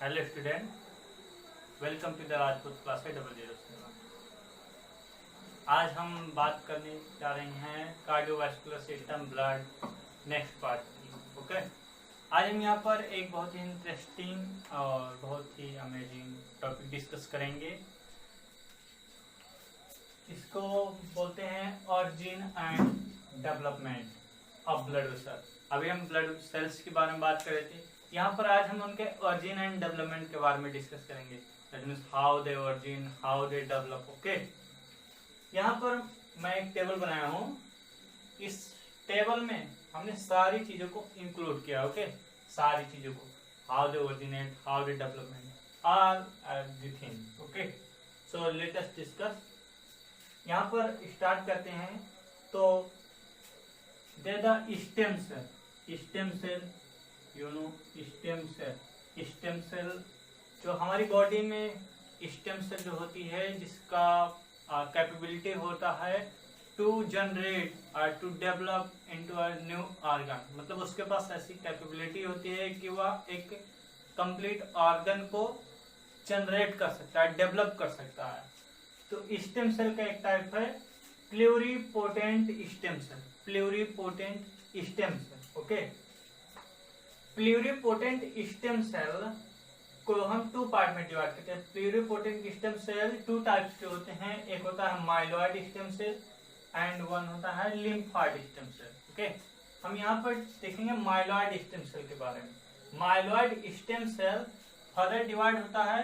Hello student, welcome to the Rajput class 500। आज हम बात करने जा रहे हैं cardiovascular system blood next part की। ओके, आज हम यहाँ पर एक बहुत ही इंटरेस्टिंग और बहुत ही अमेजिंग टॉपिक डिस्कस करेंगे। इसको बोलते हैं origin and development of blood vessel. अभी हम ब्लड सेल्स के बारे में बात कर रहे थे, यहाँ पर आज हम उनके ऑरिजिन एंड डेवलपमेंट के बारे में डिस्कस करेंगे। That means how they origin, how they develop. Okay, यहाँ पर मैं एक टेबल बनाया हूँ। इस टेबल में हमने सारी चीजों को इंक्लूड किया। ओके, सारी चीजों को, how they originate, how they development, all everything. Okay, so let us discuss. यहाँ पर स्टार्ट करते हैं तो they the stem cell. Stem cell, you know stem cell जो हमारी बॉडी में स्टेम सेल जो होती है, जिसका कैपेबिलिटी होता है टू जनरेट और to develop into a new organ. मतलब उसके पास ऐसी कैपेबिलिटी होती है कि वह एक कंप्लीट ऑर्गन को जनरेट कर सकता है, डेवलप कर सकता है। तो स्टेम सेल का एक टाइप है pluripotent stem cell. Pluripotent stem cell. Okay, pluripotent stem cell को हम टू पार्ट में डिवाइड करते हैं। Pluripotent stem cell two types के होते हैं। एक होता है myeloid stem cell and one होता है लिम्फॉइड स्टेम सेल। ओके, हम यहाँ पर देखेंगे माइलॉइड स्टेम सेल के बारे में। Myeloid stem cell further divide होता है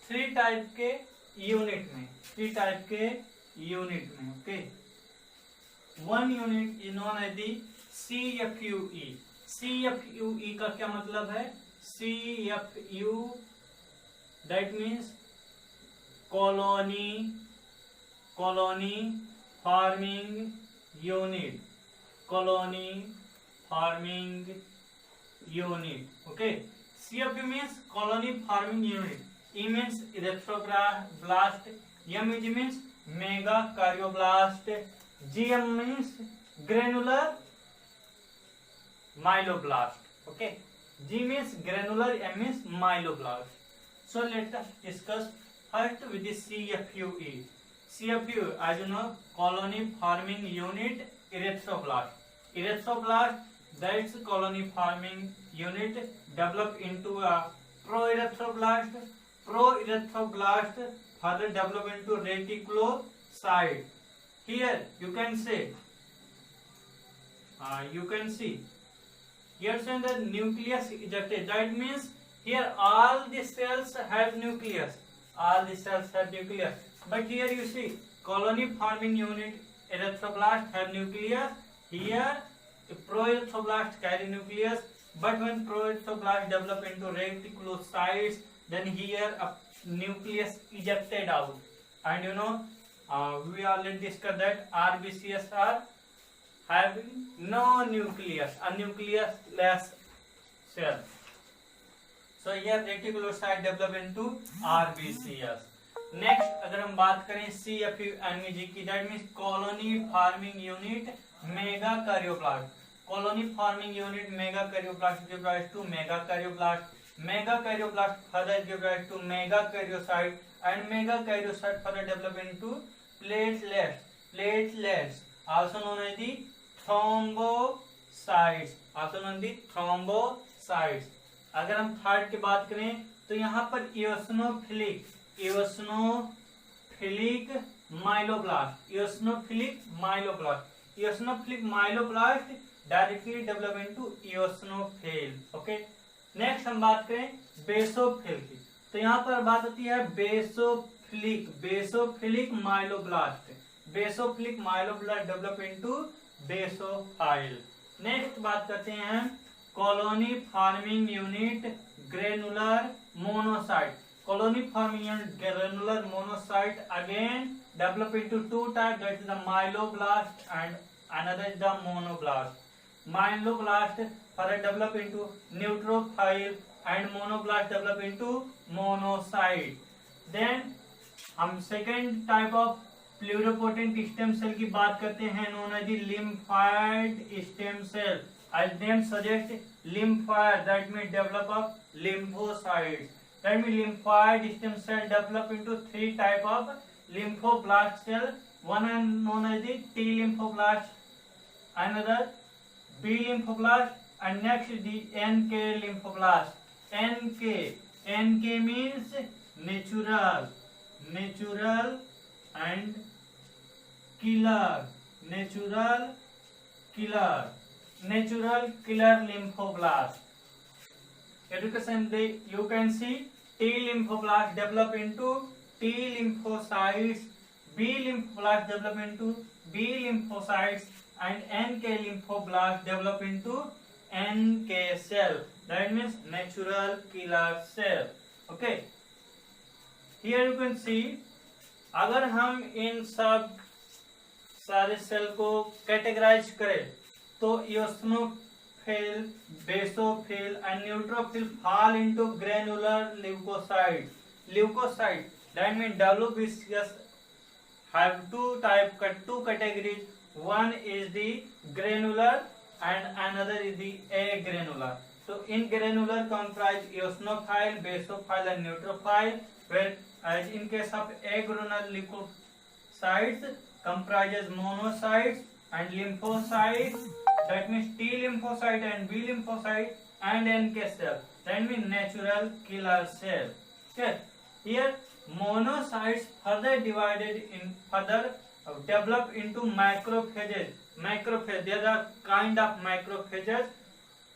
थ्री टाइप के यूनिट में। थ्री टाइप के यूनिट में। Okay, one unit is known as the CFUE। CFUE का क्या मतलब है? CFU that means colony forming unit. Colony forming unit. Okay, CFU means colony forming unit. E means erythroblast, M means megakaryoblast, GM means granular myeloblast. Okay, G means granular, M means myeloblast. So let us discuss first with the CFUE. CFU, as you know, colony forming unit, erythroblast. Erythroblast, that's colony forming unit, develop into a proerythroblast. Proerythroblast further develop into reticulocyte. Here you can say, you can see here saying the nucleus ejected. That means here all the cells have nucleus. All the cells have nucleus. But here you see colony forming unit erythroblast have nucleus. Here proerythroblast carry nucleus. But when proerythroblast develop into reticulocytes, then here a nucleus ejected out, and you know we already discussed that RBCs are having no nucleus, a nucleus-less cell. So here reticulocyte develop into RBCs. Next अगर हम बात करें CFU की, that means colony forming unit megakaryoblast. Colony forming unit megakaryoblast gives rise to megakaryoblast. Megakaryoblast further gives rise to megakaryocyte, and megakaryocyte further develop into platelets. Platelets also known as the thrombocytes. Also known as the thrombocytes. अगर हम third की बात करें तो यहाँ पर eosinophilic myeloblast. Eosinophilic myeloblast directly develop into eosinophil. Okay, next हम बात करें बेसोफिल की, तो यहाँ पर बात होती है basophilic myeloblast. Basophilic myeloblast develop into basophil. Next बात करते हैं colony forming unit granular monocyte. Colony forming unit granular monocyte again develop into two type, that is the myeloblast and another is the monoblast. Myeloblast further develop into neutrophil and monoblast develop into monocyte. Then हम second type of pluripotent stem cell की बात करते हैं, known as the lymphoid stem cell. As name suggests, lymphoid that may develop of lymphocytes. That means lymphoid stem cell develop into 3 type of lymphoblast cell. One is known as the T lymphoblast, another B lymphoblast, and next the NK lymphoblast. NK means natural and killer, natural killer lymphoblast. Education, you can see T lymphoblast develop into T lymphocytes, B lymphoblast develop into B lymphocytes, and NK lymphoblast develop into NK cell. That means natural killer cell. Okay. Here you can see, अगर हम इन सब सारे cell को categorise करें तो eosinophil, basophil and neutrophil fall into granular leukocytes. That means WBCS have two categories. One is the granular and another is the agranular. So in granular comprise eosinophil, basophil and neutrophil, whereas in case of agranular leukocytes comprises monocytes and lymphocytes. That means T lymphocyte and B lymphocyte and NK cell. That means natural killer cell. Okay. Here monocytes further develop into macrophages. There are kind of macrophages.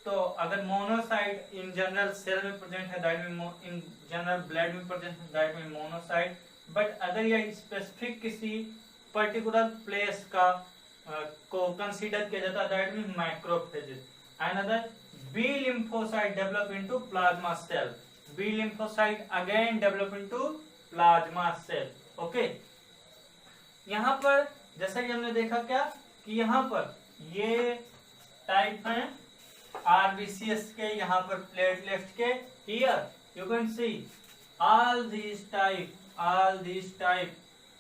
तो अगर monocyte in general cell में present है, that mean in general blood में present है, that mean monocyte. But अगर यह specific किसी particular place का को कंसीडर किया जाता है, that mean macrophages. Another B lymphocyte develop into plasma cell. B lymphocyte again develop into plasma cell. Okay. यहाँ पर जैसा कि हमने देखा क्या कि यहाँ पर ये टाइप हैं RBCs के, यहाँ पर प्लेटलेट्स के. Here you can see all these type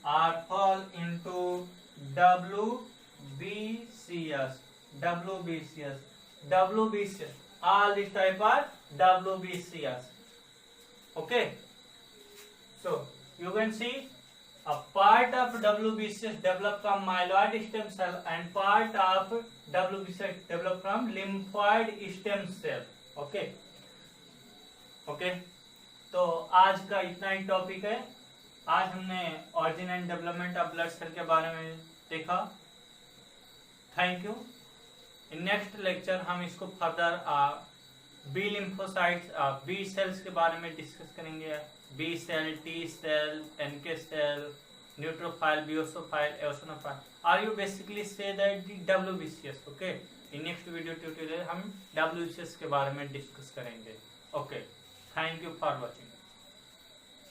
are fall into WBCS. All these type are WBCS. Okay. So you can see a part of WBCS develop from myeloid stem cell and part of WBCS develop from lymphoid stem cell. Okay. तो आज का इतना ही topic है. आज हमने origin and development of blood cell के बारे में देखा. Thank you. In next lecture हम इसको further B lymphocytes, B cells के बारे में डिस्कस करेंगे. B cell, T cell, NK cell, neutrophil, basophil, eosinophil. Are you basically say that the WBCS? Okay. In next video tutorial हम WBCS के बारे में डिस्कस करेंगे. Okay. Thank you for watching.